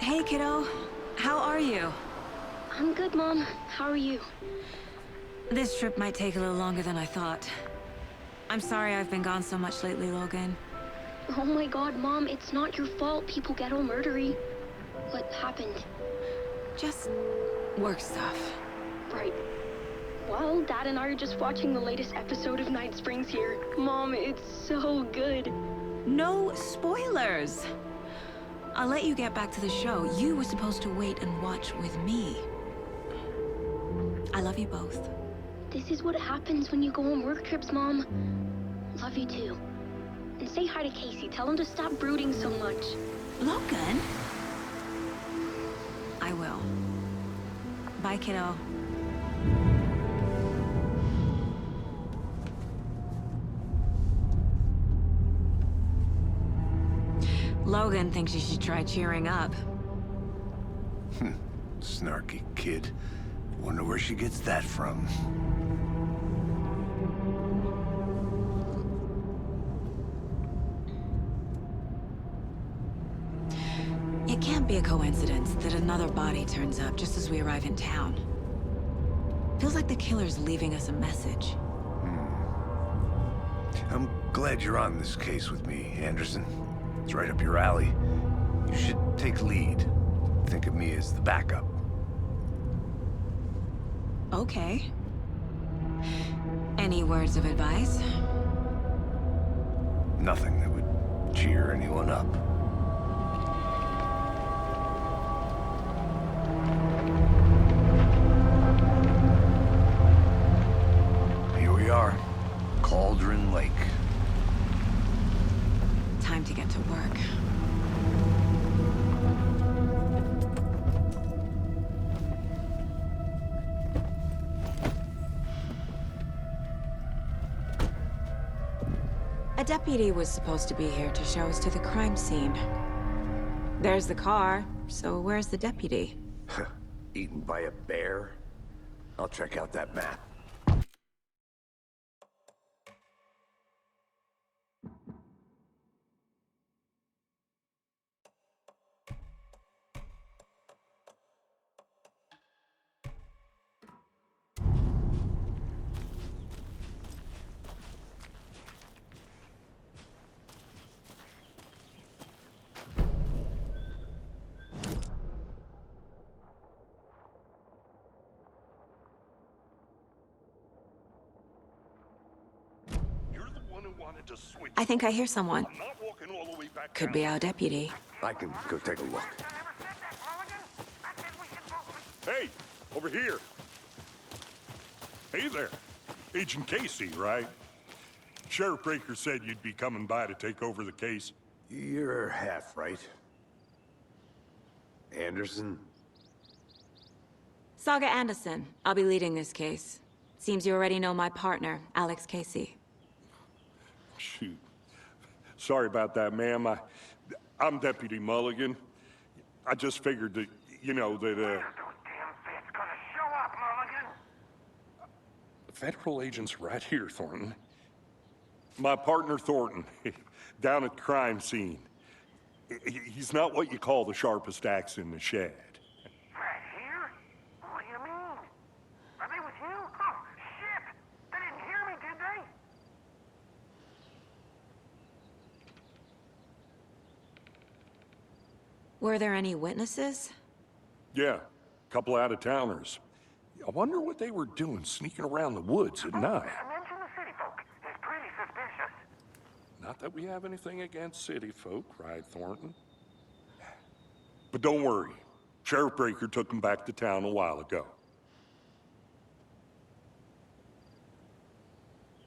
Hey, kiddo. How are you? I'm good, Mom. How are you? This trip might take a little longer than I thought. I'm sorry I've been gone so much lately, Logan. Oh my god, Mom, it's not your fault people get all murdery. What happened? Just work stuff. Right. Well, Dad and I are just watching the latest episode of Night Springs here. Mom, it's so good. No spoilers! I'll let you get back to the show. You were supposed to wait and watch with me. I love you both. This is what happens when you go on work trips, Mom. Love you too. And say hi to Casey. Tell him to stop brooding so much. Logan? I will. Bye, kiddo. Logan thinks you should try cheering up. Snarky kid. Wonder where she gets that from. It can't be a coincidence that another body turns up just as we arrive in town. Feels like the killer's leaving us a message. I'm glad you're on this case with me, Anderson. It's right up your alley. You should take lead. Think of me as the backup. Okay. Any words of advice? Nothing that would cheer anyone up. Here we are. Cauldron Lake. Time to get to work. A deputy was supposed to be here to show us to the crime scene. There's the car, so where's the deputy? Eaten by a bear? I'll check out that map. I think I hear someone. Could be our deputy. I can go take a look. Hey, over here. Hey there. Agent Casey, right? Sheriff Breaker said you'd be coming by to take over the case. You're half right. Anderson? Saga Anderson. I'll be leading this case. Seems you already know my partner, Alex Casey. Shoot. Sorry about that, ma'am. I'm Deputy Mulligan. I just figured that, you know, that, Those damn feds gonna show up, Mulligan. Federal agent's right here, Thornton. My partner, Thornton, down at the crime scene. He's not what you call the sharpest axe in the shed. Right here? What do you mean? Are they with you? Oh, shit! They didn't hear me, did they? Were there any witnesses? Yeah, a couple out-of-towners. I wonder what they were doing sneaking around the woods at night. Mention the city folk. It's pretty suspicious. Not that we have anything against city folk, right, Thornton? But don't worry. Sheriff Breaker took them back to town a while ago.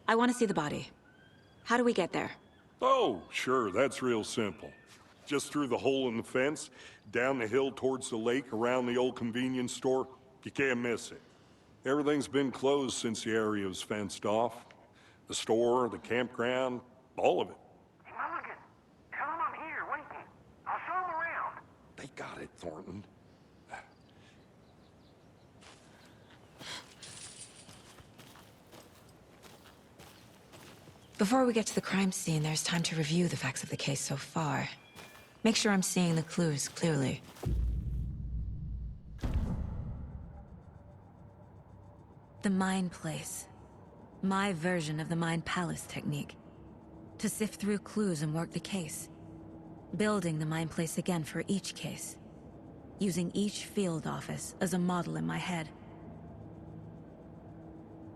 I want to see the body. How do we get there? Oh, sure, that's real simple. Just through the hole in the fence, down the hill towards the lake, around the old convenience store. You can't miss it. Everything's been closed since the area was fenced off. The store, the campground, all of it. Hey, Mulligan, tell them I'm here, waiting. I'll show them around. They got it, Thornton. Before we get to the crime scene, there's time to review the facts of the case so far. Make sure I'm seeing the clues clearly. The Mind Place. My version of the Mind Palace technique. To sift through clues and work the case. Building the Mind Place again for each case. Using each field office as a model in my head.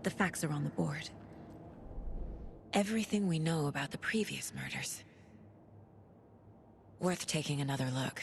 The facts are on the board. Everything we know about the previous murders. Worth taking another look.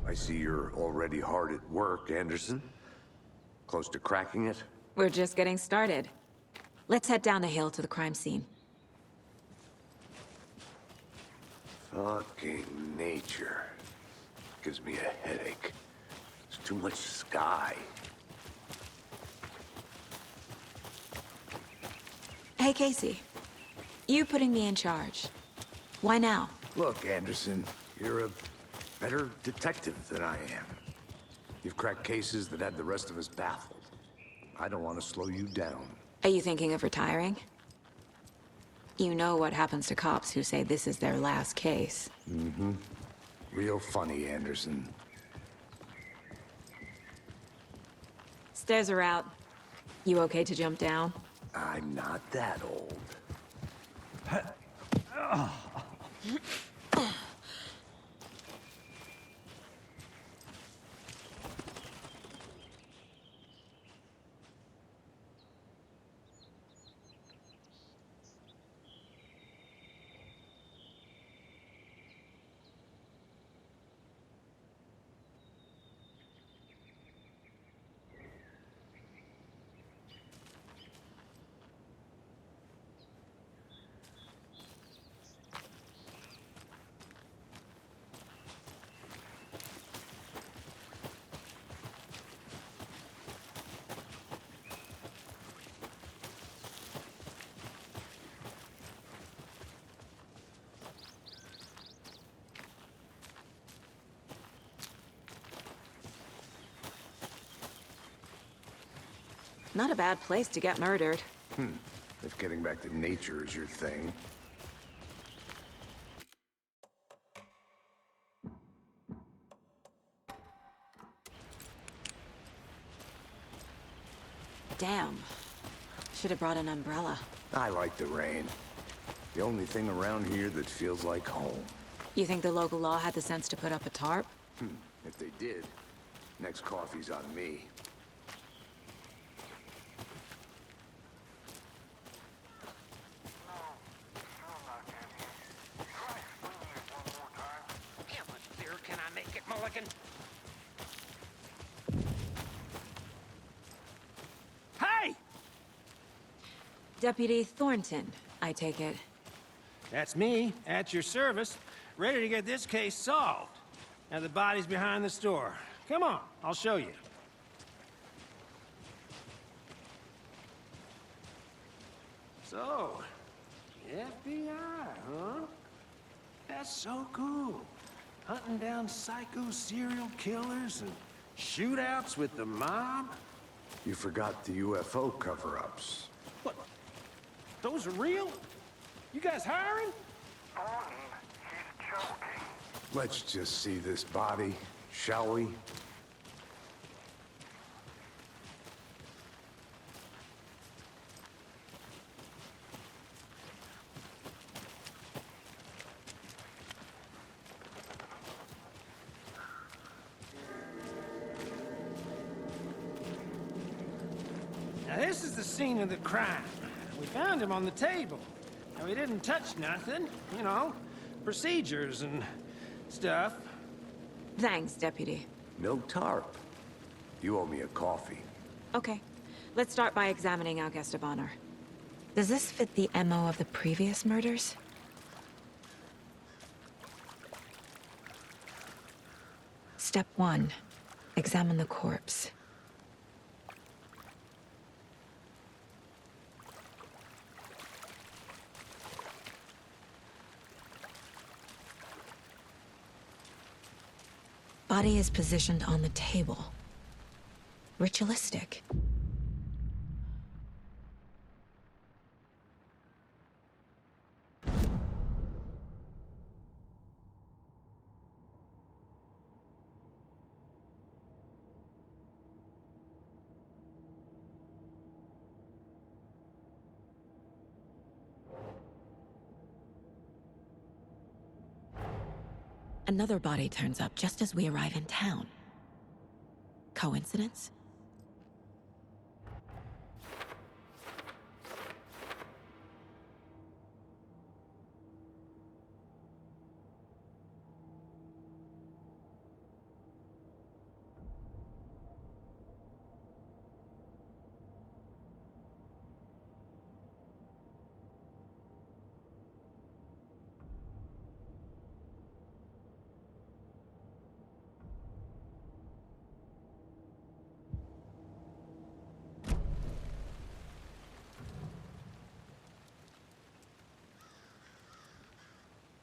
I see you're already hard at work, Anderson. Close to cracking it? We're just getting started. Let's head down the hill to the crime scene. Fucking nature. Gives me a headache. There's too much sky. Hey, Casey. You putting me in charge. Why now? Look, Anderson, you're a better detective than I am. You've cracked cases that had the rest of us baffled. I don't want to slow you down. Are you thinking of retiring? You know what happens to cops who say this is their last case. Mm-hmm. Real funny, Anderson. Stairs are out. You okay to jump down? I'm not that old. Not a bad place to get murdered. If getting back to nature is your thing. Damn. Should have brought an umbrella. I like the rain. The only thing around here that feels like home. You think the local law had the sense to put up a tarp? If they did, next coffee's on me. How much clearer can I make it, Mulligan? Hey! Deputy Thornton, I take it. That's me, at your service, ready to get this case solved. Now the body's behind the store. Come on, I'll show you. So, FBI, huh? That's so cool. Hunting down psycho serial killers and shootouts with the mob? You forgot the UFO cover-ups. What? Those are real? You guys hiring? Thornton, he's joking. Let's just see this body, shall we? Now this is the scene of the crime. We found him on the table. Now he didn't touch nothing, you know, procedures and stuff. Thanks, Deputy. No tarp. You owe me a coffee. Okay. Let's start by examining our guest of honor. Does this fit the MO of the previous murders? Step 1. Examine the corpse. Body is positioned on the table. Ritualistic. Another body turns up just as we arrive in town. Coincidence?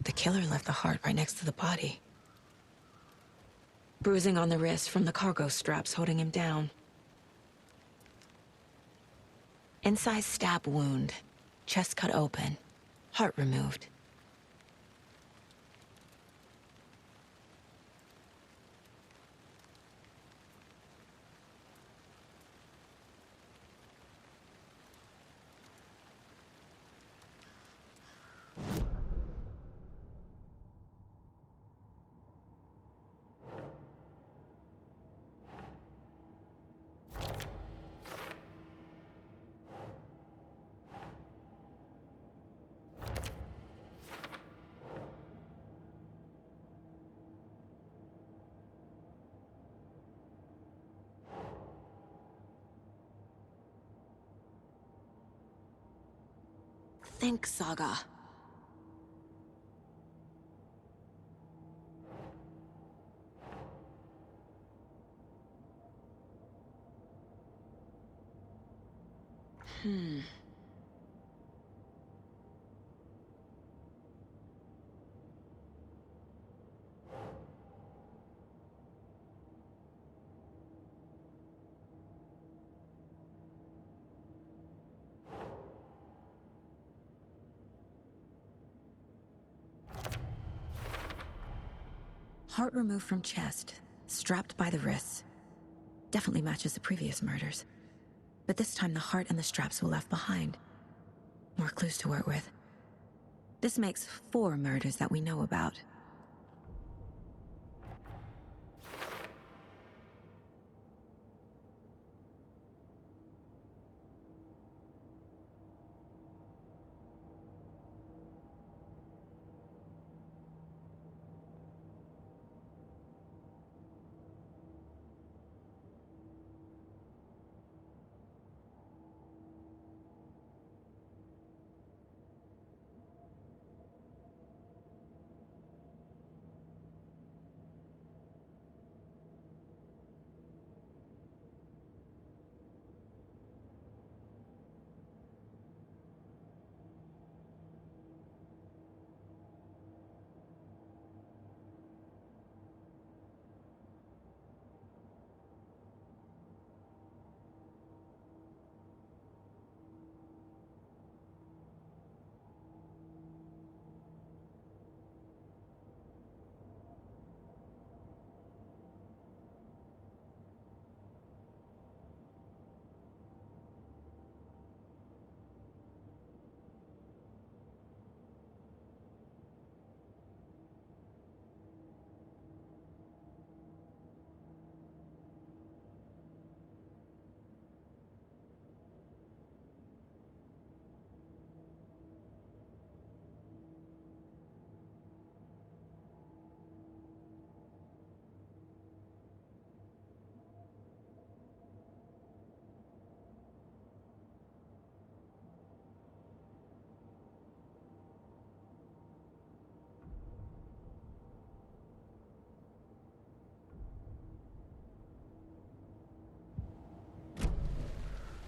The killer left the heart right next to the body. Bruising on the wrist from the cargo straps holding him down. Incised stab wound. Chest cut open. Heart removed. Think, Saga. Heart removed from chest, strapped by the wrists. Definitely matches the previous murders. But this time the heart and the straps were left behind. More clues to work with. This makes 4 murders that we know about.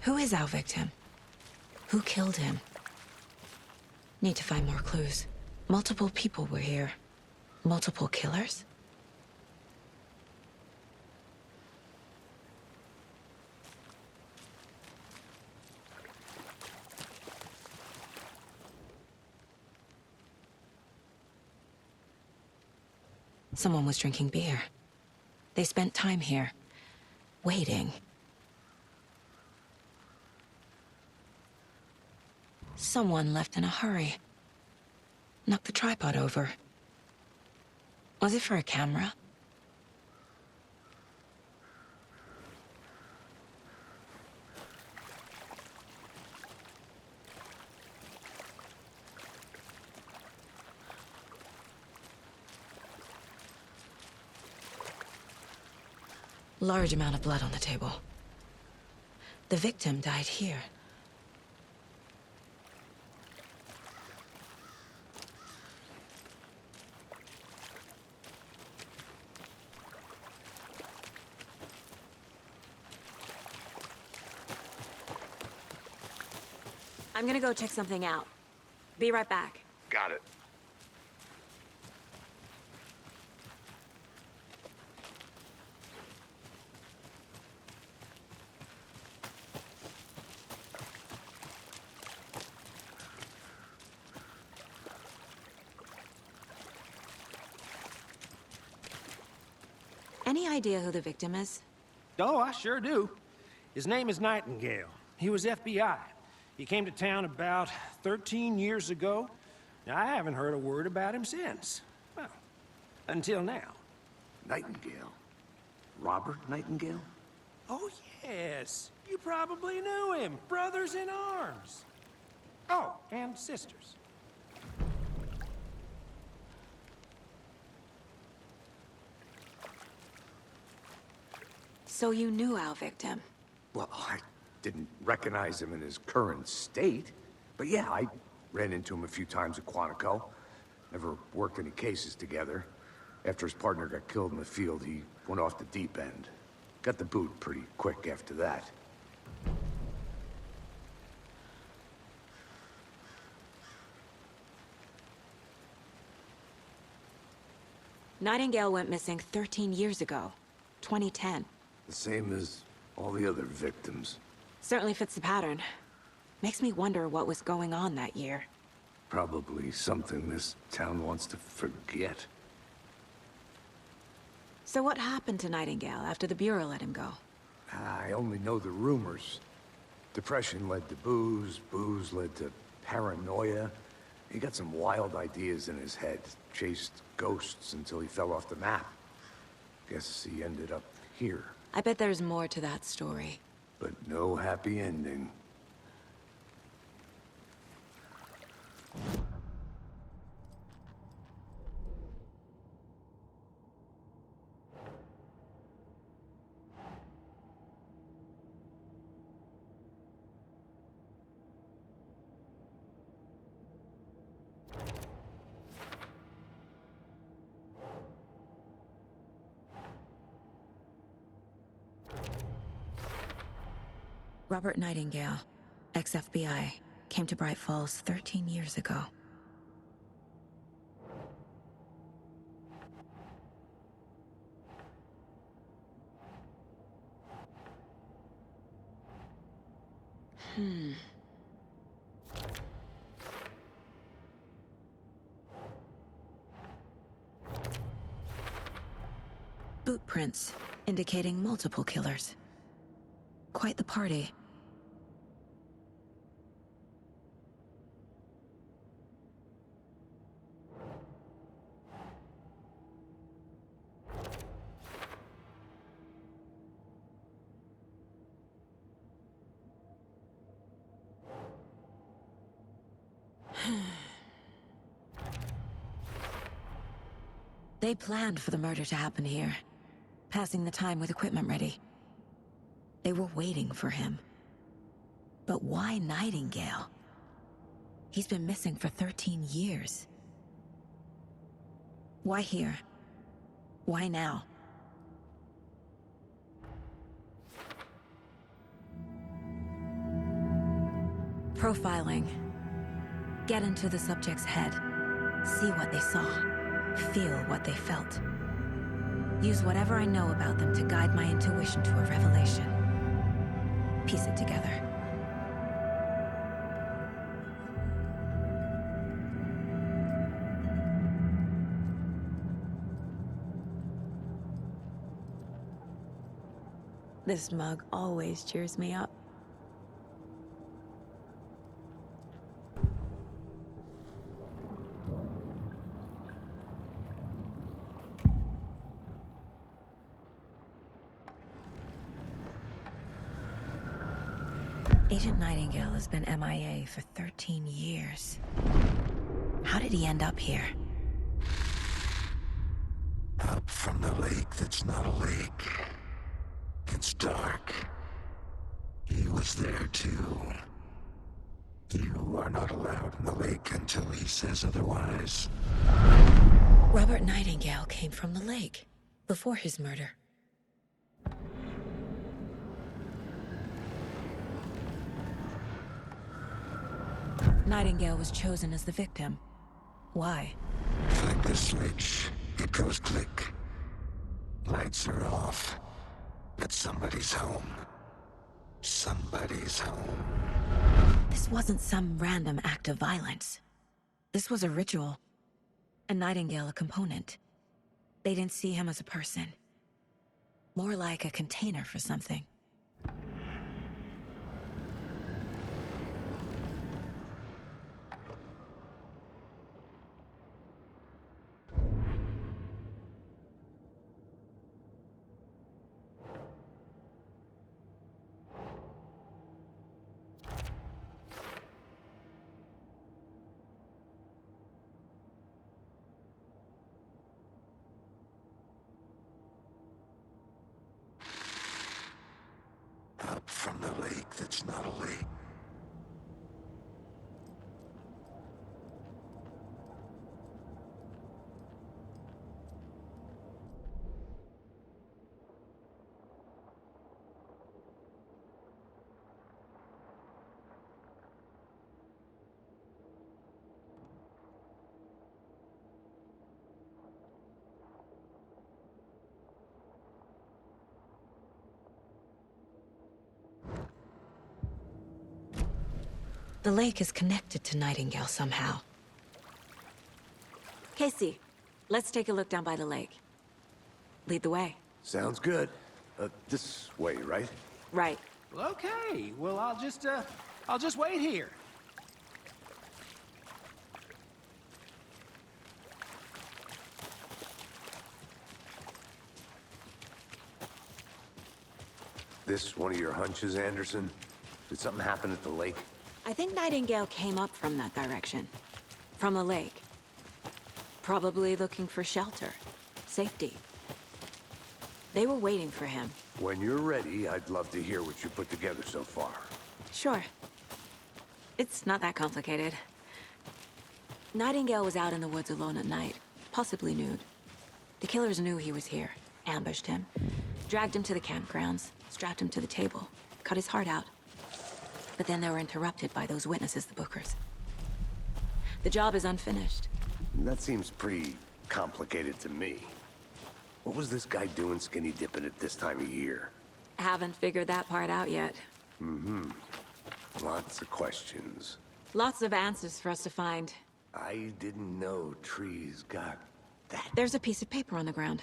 Who is our victim? Who killed him? Need to find more clues. Multiple people were here. Multiple killers? Someone was drinking beer. They spent time here, waiting. Someone left in a hurry. Knocked the tripod over. Was it for a camera? Large amount of blood on the table. The victim died here. I'm gonna go check something out. Be right back. Got it. Any idea who the victim is? Oh, I sure do. His name is Nightingale. He was FBI. He came to town about 13 years ago. Now, I haven't heard a word about him since. Well, until now. Nightingale? Robert Nightingale? Oh, yes. You probably knew him. Brothers in arms. Oh, and sisters. So you knew our victim? Well, I didn't recognize him in his current state. But yeah, I ran into him a few times at Quantico. Never worked any cases together. After his partner got killed in the field, he went off the deep end. Got the boot pretty quick after that. Nightingale went missing 13 years ago, 2010. The same as all the other victims. Certainly fits the pattern. Makes me wonder what was going on that year. Probably something this town wants to forget. So what happened to Nightingale after the Bureau let him go? I only know the rumors. Depression led to booze, booze led to paranoia. He got some wild ideas in his head, chased ghosts until he fell off the map. Guess he ended up here. I bet there's more to that story. But no happy ending. Robert Nightingale, ex-FBI, came to Bright Falls 13 years ago. Boot prints, indicating multiple killers. Quite the party. They planned for the murder to happen here, passing the time with equipment ready. They were waiting for him. But why Nightingale? He's been missing for 13 years. Why here? Why now? Profiling. Get into the subject's head. See what they saw. Feel what they felt. Use whatever I know about them to guide my intuition to a revelation. Piece it together. This mug always cheers me up. Agent Nightingale has been MIA for 13 years. How did he end up here? Up from the lake that's not a lake. It's dark. He was there too. You are not allowed in the lake until he says otherwise. Robert Nightingale came from the lake, before his murder. Nightingale was chosen as the victim. Why? Flick the switch. It goes click. Lights are off. But somebody's home. Somebody's home. This wasn't some random act of violence. This was a ritual. And Nightingale a component. They didn't see him as a person. More like a container for something. Up from the lake that's not a lake. The lake is connected to Nightingale somehow. Casey, let's take a look down by the lake. Lead the way. Sounds good. This way, right? Right. Well, okay. Well, I'll just wait here. This one of your hunches, Anderson? Did something happen at the lake? I think Nightingale came up from that direction. From the lake. Probably looking for shelter. Safety. They were waiting for him. When you're ready, I'd love to hear what you put together so far. Sure. It's not that complicated. Nightingale was out in the woods alone at night, possibly nude. The killers knew he was here, ambushed him, dragged him to the campgrounds, strapped him to the table, cut his heart out. But then they were interrupted by those witnesses, the Bookers. The job is unfinished. That seems pretty complicated to me. What was this guy doing skinny dipping at this time of year? Haven't figured that part out yet. Lots of questions. Lots of answers for us to find. I didn't know trees got that. There's a piece of paper on the ground.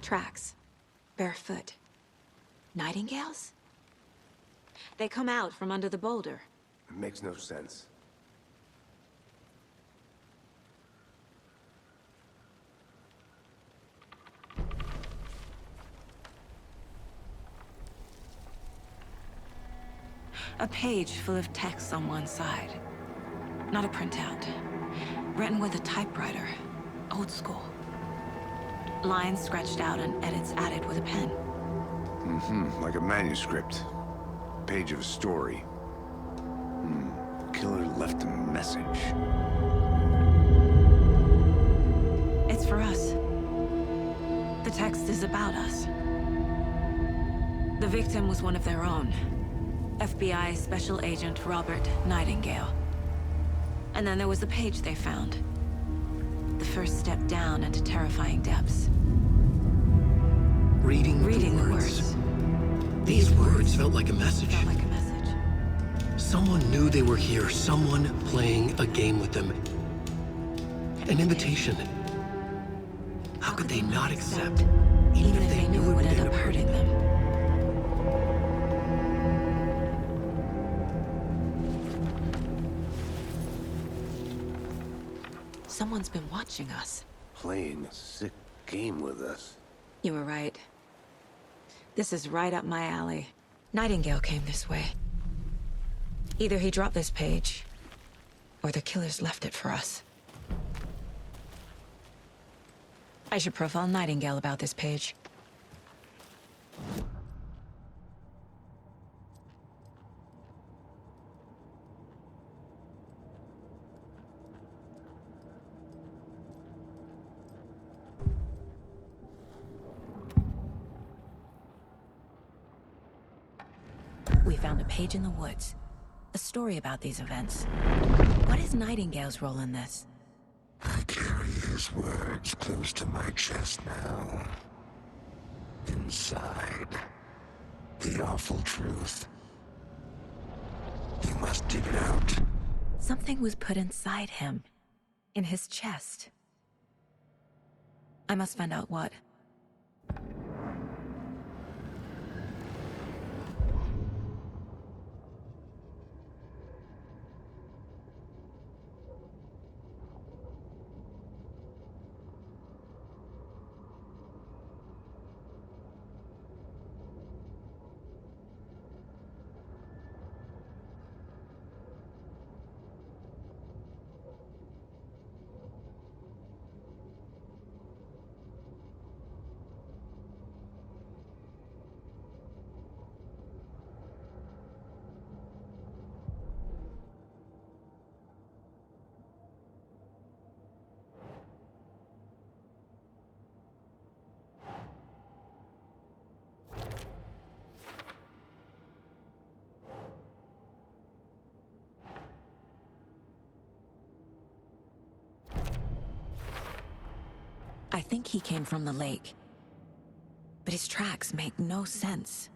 Tracks. Barefoot. Nightingales? They come out from under the boulder. It makes no sense. A page full of text on one side. Not a printout. Written with a typewriter. Old school. Lines scratched out and edits added with a pen. Like a manuscript. page of a story. Killer left a message. It's for us. The text is about us. The victim was one of their own. FBI Special Agent Robert Nightingale. And then there was the page they found. The first step down into terrifying depths. Reading the the words. These words felt like a message. Felt like a message. Someone knew they were here, someone playing a game with them. An invitation. How could they not accept, even if they knew it would end up hurting them? Someone's been watching us. Playing a sick game with us. You were right. This is right up my alley. Nightingale came this way. Either he dropped this page, or the killers left it for us. I should profile Nightingale about this page. We found a page in the woods. A story about these events. What is Nightingale's role in this? I carry his words close to my chest now. Inside, the awful truth. You must dig it out. Something was put inside him. In his chest. I must find out what. I think he came from the lake. But his tracks make no sense.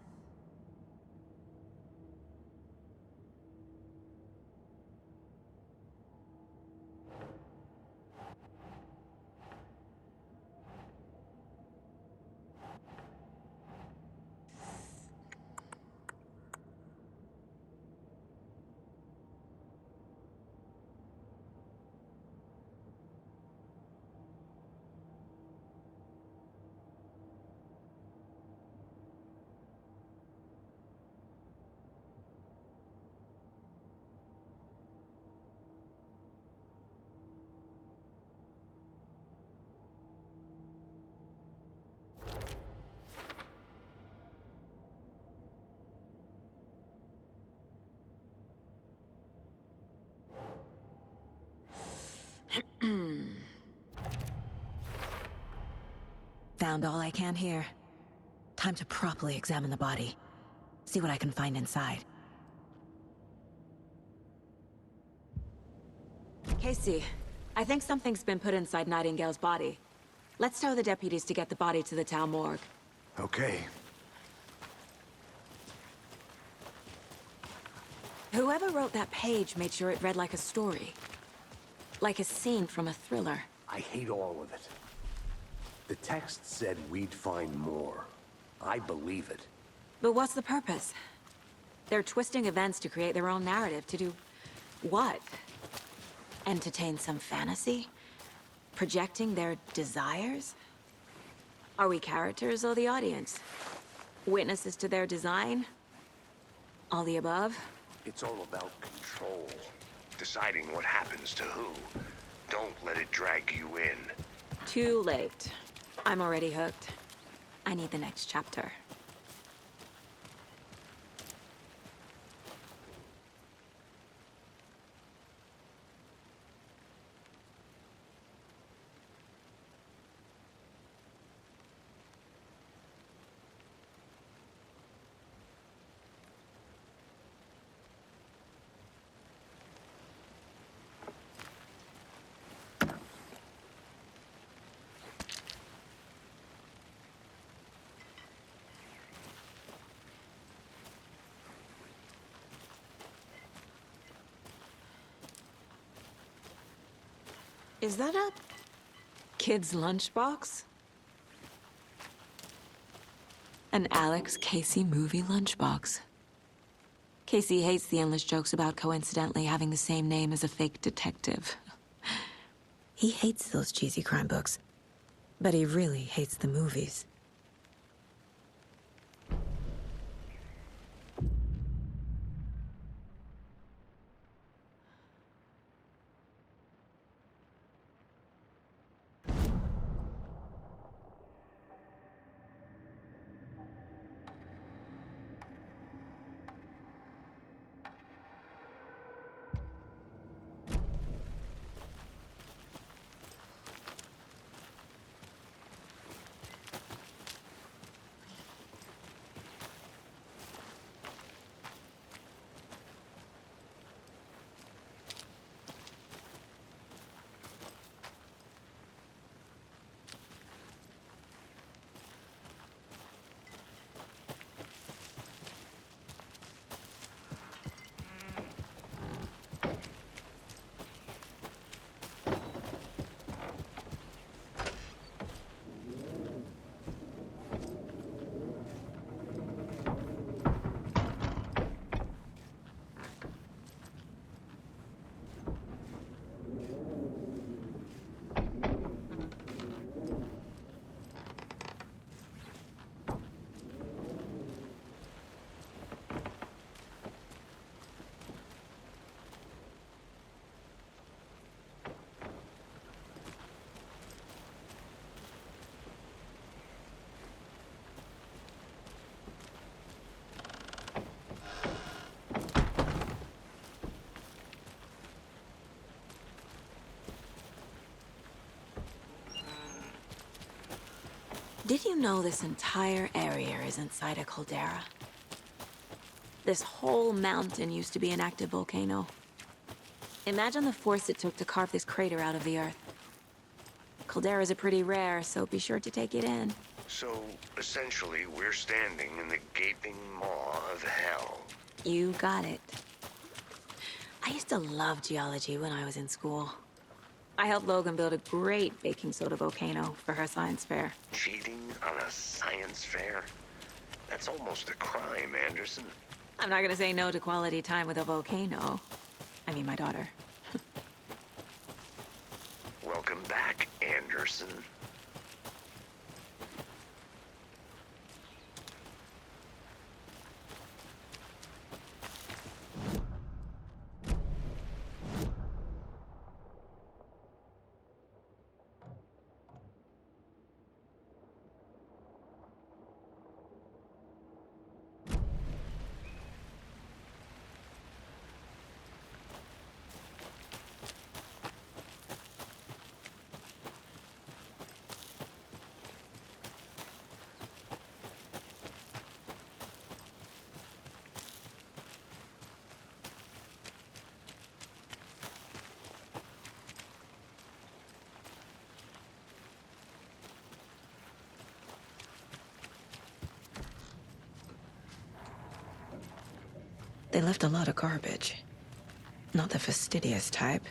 Found all I can here. Time to properly examine the body. See what I can find inside. Casey, I think something's been put inside Nightingale's body. Let's tell the deputies to get the body to the town morgue. Okay. Whoever wrote that page made sure it read like a story. Like a scene from a thriller. I hate all of it. The text said we'd find more. I believe it. But what's the purpose? They're twisting events to create their own narrative. To do what? Entertain some fantasy? Projecting their desires? Are we characters or the audience? Witnesses to their design? All the above? It's all about control. Deciding what happens to who. Don't let it drag you in. Too late. I'm already hooked. I need the next chapter. Is that a kid's lunchbox? An Alex Casey movie lunchbox. Casey hates the endless jokes about coincidentally having the same name as a fake detective. He hates those cheesy crime books, but he really hates the movies. Did you know this entire area is inside a caldera? This whole mountain used to be an active volcano. Imagine the force it took to carve this crater out of the earth. Calderas are pretty rare, so be sure to take it in. So, essentially, we're standing in the gaping maw of hell. You got it. I used to love geology when I was in school. I helped Logan build a great baking soda volcano for her science fair. Cheating on a science fair? That's almost a crime, Anderson. I'm not gonna say no to quality time with a volcano. I mean, my daughter. Welcome back, Anderson. They left a lot of garbage. Not the fastidious type.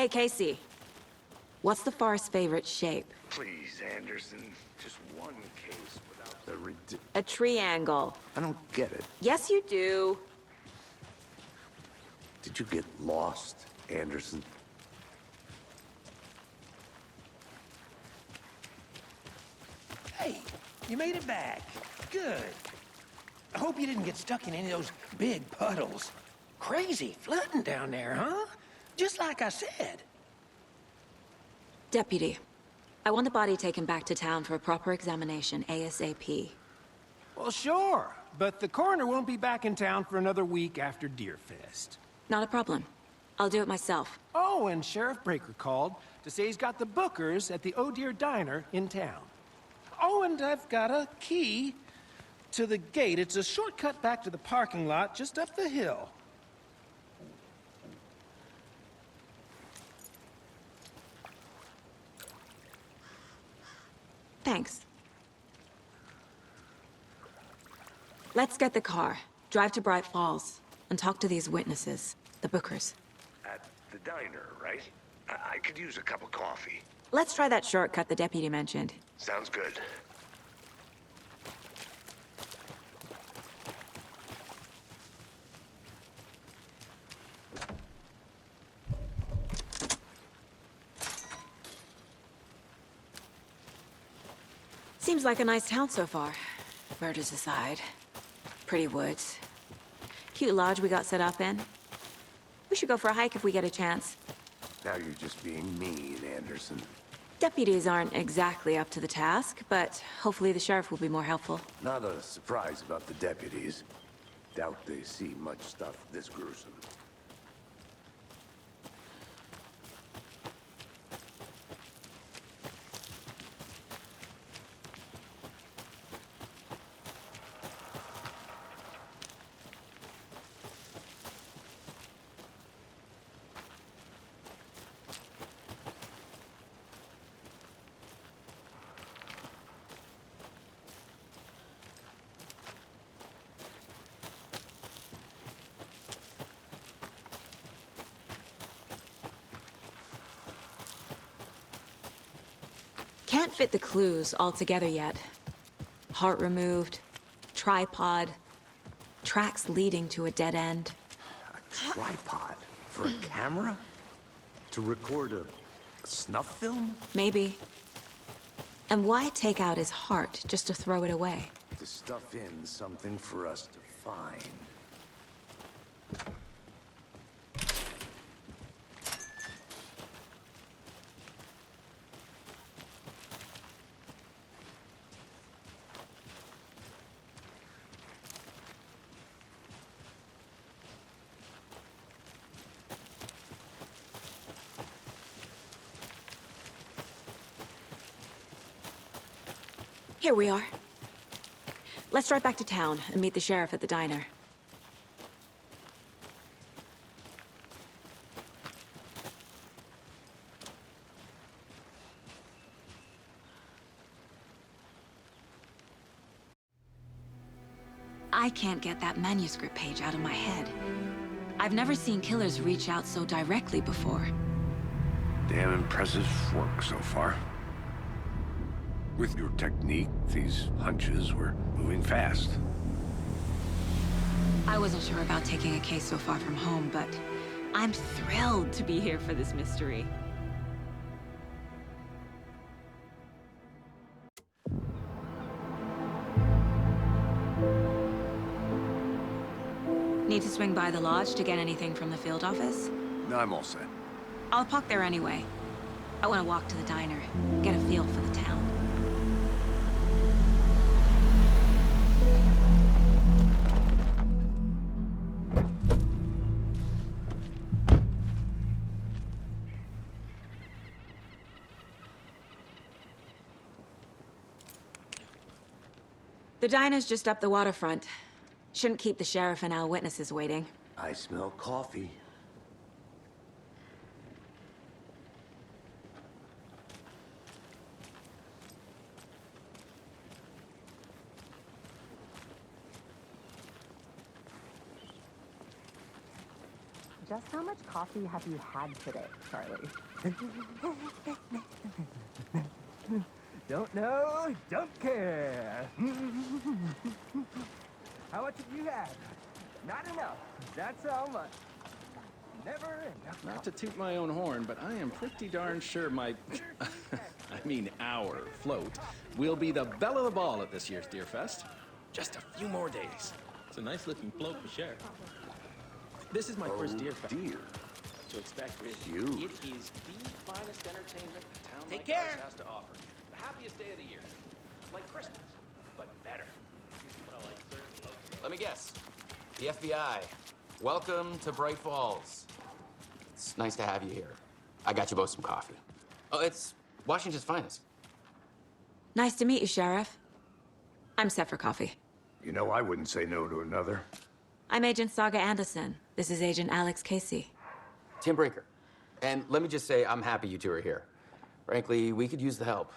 Hey, Casey. What's the far's favorite shape? Please, Anderson. Just one case without the A triangle. I don't get it. Yes, you do. Did you get lost, Anderson? Hey, you made it back. Good. I hope you didn't get stuck in any of those big puddles. Crazy flooding down there, huh? Just like I said. Deputy, I want the body taken back to town for a proper examination, ASAP. Well, sure. But the coroner won't be back in town for another week after Deerfest. Not a problem. I'll do it myself. Oh, and Sheriff Breaker called to say he's got the bookers at the Oh Dear Diner in town. Oh, and I've got a key to the gate. It's a shortcut back to the parking lot just up the hill. Thanks. Let's get the car, drive to Bright Falls, and talk to these witnesses, the Bookers. At the diner, right? I could use a cup of coffee. Let's try that shortcut the deputy mentioned. Sounds good. Seems like a nice town so far. Murders aside. Pretty woods. Cute lodge we got set up in. We should go for a hike if we get a chance. Now you're just being mean, Anderson. Deputies aren't exactly up to the task, but hopefully the sheriff will be more helpful. Not a surprise about the deputies. Doubt they see much stuff this gruesome. Can't fit the clues all together yet. Heart removed, tripod, tracks leading to a dead end. A tripod? For a camera? To record a snuff film? Maybe. And why take out his heart just to throw it away? To stuff in something for us to find. Here we are. Let's drive back to town and meet the sheriff at the diner. I can't get that manuscript page out of my head. I've never seen killers reach out so directly before. Damn impressive work so far. With your technique, these hunches were moving fast. I wasn't sure about taking a case so far from home, but I'm thrilled to be here for this mystery. Need to swing by the lodge to get anything from the field office? No, I'm all set. I'll park there anyway. I want to walk to the diner, get a feel for the town. The diner's just up the waterfront. Shouldn't keep the sheriff and our witnesses waiting. I smell coffee. Just how much coffee have you had today, Charlie? Don't know, don't care. How much have you had? Not enough. That's how much. Never enough. Not to toot my own horn, but I am pretty darn sure my, I mean our float, will be the belle of the ball at this year's Deer Fest. Just a few more days. It's a nice looking float for sure. This is my first Deer Fest. Dear. To expect really. Cute. It is the finest entertainment a town Take like care. ours has to offer. The happiest day of the year. Like Christmas, but better. Let me guess. The FBI. Welcome to Bright Falls. It's nice to have you here. I got you both some coffee. Oh, it's Washington's finest. Nice to meet you, Sheriff. I'm set for coffee. You know, I wouldn't say no to another. I'm Agent Saga Anderson. This is Agent Alex Casey. Tim Breaker. And let me just say, I'm happy you two are here. Frankly, we could use the help.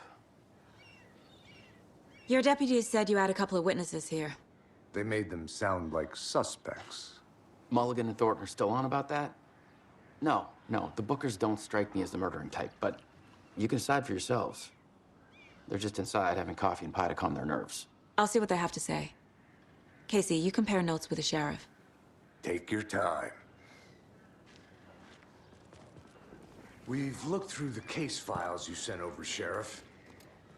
Your deputies said you had a couple of witnesses here. They made them sound like suspects. Mulligan and Thornton are still on about that? No, the Bookers don't strike me as the murdering type, but you can decide for yourselves. They're just inside having coffee and pie to calm their nerves. I'll see what they have to say. Casey, you compare notes with the sheriff. Take your time. We've looked through the case files you sent over, Sheriff.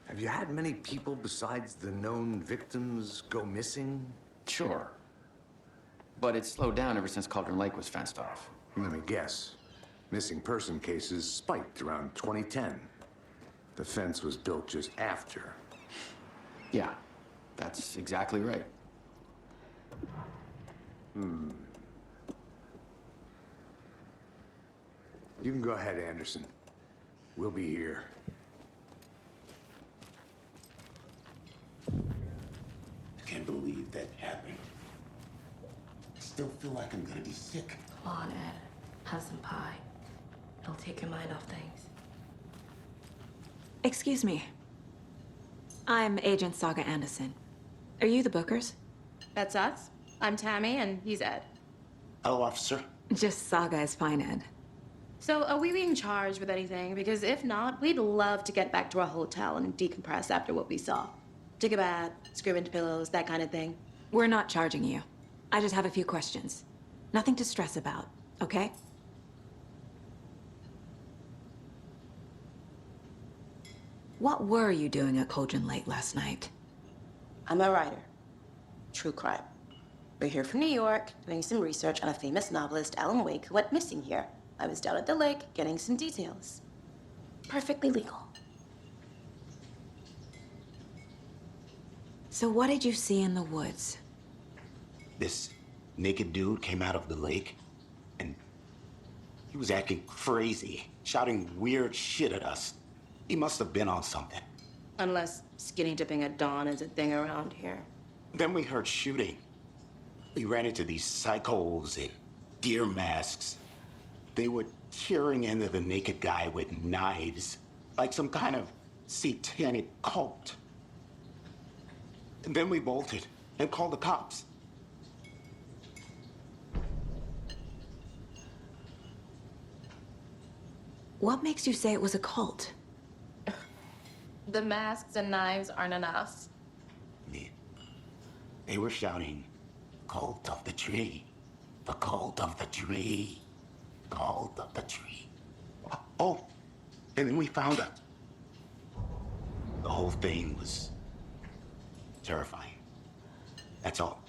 Have you had many people besides the known victims go missing? Sure. But it's slowed down ever since Cauldron Lake was fenced off. Let me guess. Missing person cases spiked around 2010. The fence was built just after. Yeah, that's exactly right. You can go ahead, Anderson. We'll be here. I can't believe that happened. I still feel like I'm gonna be sick. Come on, Ed. Have some pie. It'll take your mind off things. Excuse me. I'm Agent Saga Anderson. Are you the Bookers? That's us. I'm Tammy, and he's Ed. Hello, officer. Just Saga is fine, Ed. So, are we being charged with anything? Because if not, we'd love to get back to our hotel and decompress after what we saw. Take a bath, scream into pillows, that kind of thing. We're not charging you. I just have a few questions. Nothing to stress about, okay? What were you doing at Cauldron Lake last night? I'm a writer. True crime. We're here from New York, doing some research on a famous novelist, Alan Wake, who went missing here. I was down at the lake, getting some details. Perfectly legal. So what did you see in the woods? This naked dude came out of the lake, and he was acting crazy, shouting weird shit at us. He must have been on something. Unless skinny dipping at dawn is a thing around here. Then we heard shooting. We ran into these psychos in deer masks. They were tearing into the naked guy with knives, like some kind of satanic cult. And then we bolted and called the cops. What makes you say it was a cult? The masks and knives aren't enough. They were shouting, "Cult of the tree, the cult of the tree, cult of the tree." Oh, and then we found her. The whole thing was terrifying. That's all.